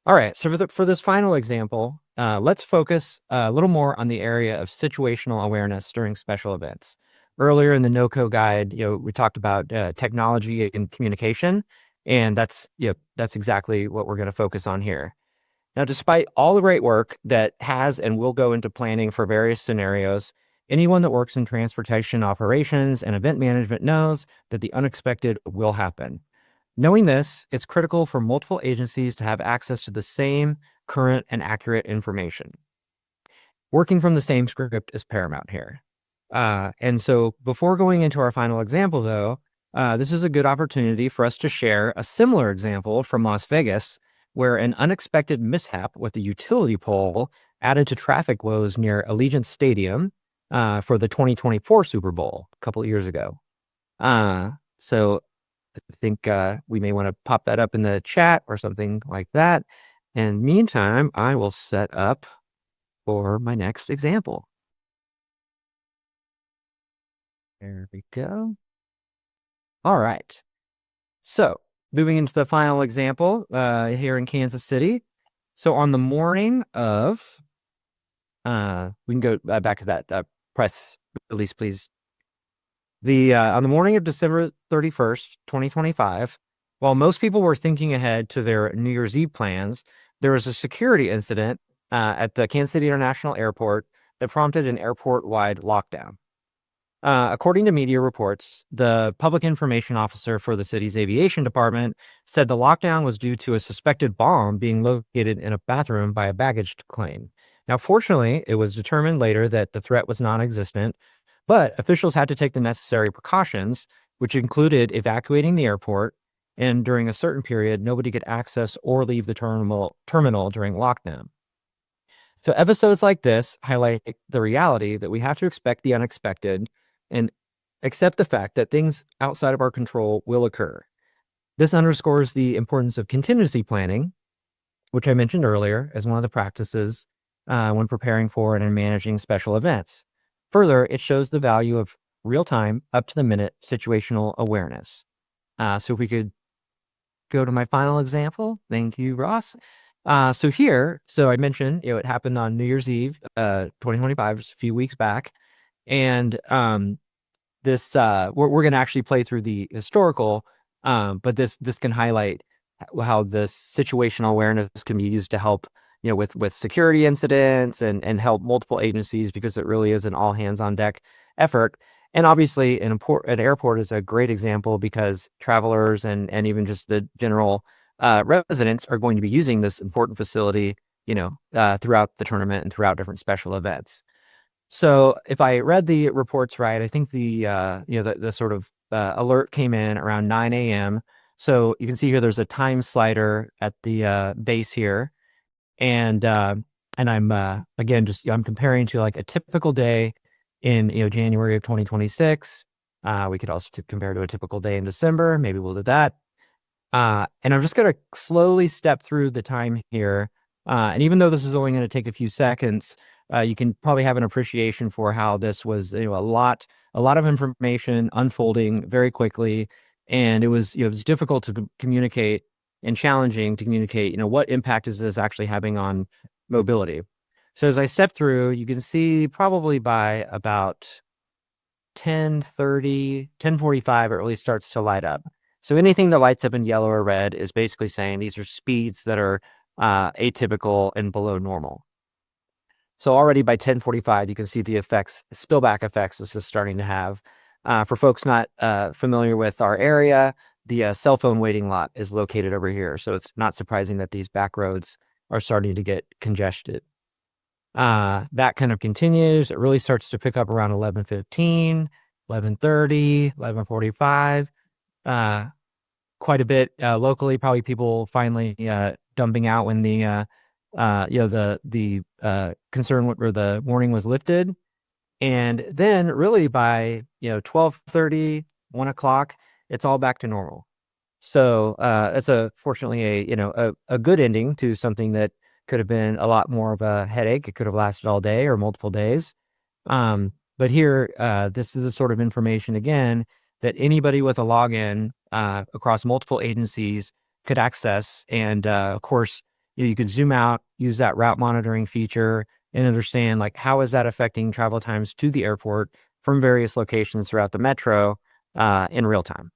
All right, so for this final example, let's focus a little more on the area of situational awareness during special events. Earlier in the NOCO guide, we talked about technology and communication, and that's exactly what we're going to focus on here. Now, despite all the great work that has and will go into planning for various scenarios, anyone that works in transportation operations and event management knows that the unexpected will happen. Knowing this, it's critical for multiple agencies to have access to the same current and accurate information. Working from the same script is paramount here. And so before going into our final example, though, this is a good opportunity for us to share a similar example from Las Vegas, where an unexpected mishap with a utility pole added to traffic woes near Allegiant Stadium for the 2024 Super Bowl a couple of years ago. So I think we may want to pop that up in the chat or something like that. And meantime, I will set up for my next example. There we go. All right. So moving into the final example here in Kansas City. So on the morning of, we can go back to that press release, please. On the morning of December 31st, 2025, while most people were thinking ahead to their New Year's Eve plans, there was a security incident at the Kansas City International Airport that prompted an airport-wide lockdown. According to media reports, the public information officer for the city's aviation department said the lockdown was due to a suspected bomb being located in a bathroom by a baggage claim. Now, fortunately, it was determined later that the threat was non-existent, but officials had to take the necessary precautions, which included evacuating the airport, and during a certain period, nobody could access or leave the terminal during lockdown. So episodes like this highlight the reality that we have to expect the unexpected and accept the fact that things outside of our control will occur. This underscores the importance of contingency planning, which I mentioned earlier as one of the practices when preparing for and managing special events. Further, it shows the value of real-time, up-to-the-minute situational awareness. So if we could go to my final example. Thank you, Ross. So I mentioned, it happened on New Year's Eve, 2025, just a few weeks back. And this we're going to actually play through the historical, but this can highlight how this situational awareness can be used to help, with security incidents and help multiple agencies, because it really is an all hands on deck effort. And obviously an airport is a great example because travelers and even just the general residents are going to be using this important facility, throughout the tournament and throughout different special events. So if I read the reports right, I think the sort of alert came in around 9 a.m. So you can see here there's a time slider at the base here, and I'm again I'm comparing to like a typical day in January of 2026. We could also compare to a typical day in December. Maybe we'll do that. And I'm just going to slowly step through the time here. And even though this is only going to take a few seconds, you can probably have an appreciation for how this was, a lot of information unfolding very quickly. And it was difficult to communicate and challenging to communicate, what impact is this actually having on mobility? So as I step through, you can see probably by about 10:30, 10:45, it really starts to light up. So anything that lights up in yellow or red is basically saying these are speeds that are atypical and below normal. So already by 10:45, you can see the effects, spillback effects this is starting to have. For folks not familiar with our area, the cell phone waiting lot is located over here. So it's not surprising that these back roads are starting to get congested. That kind of continues. It really starts to pick up around 11:15, 11:30, 11:45. Quite a bit locally, probably people finally dumping out when the concern or the warning was lifted. And then really by 12:30, 1 o'clock, it's all back to normal. So it's fortunately a good ending to something that could have been a lot more of a headache. It could have lasted all day or multiple days. But here, this is the sort of information, again, that anybody with a login across multiple agencies could access. And of course, you could zoom out, use that route monitoring feature, and understand like how is that affecting travel times to the airport from various locations throughout the metro in real time.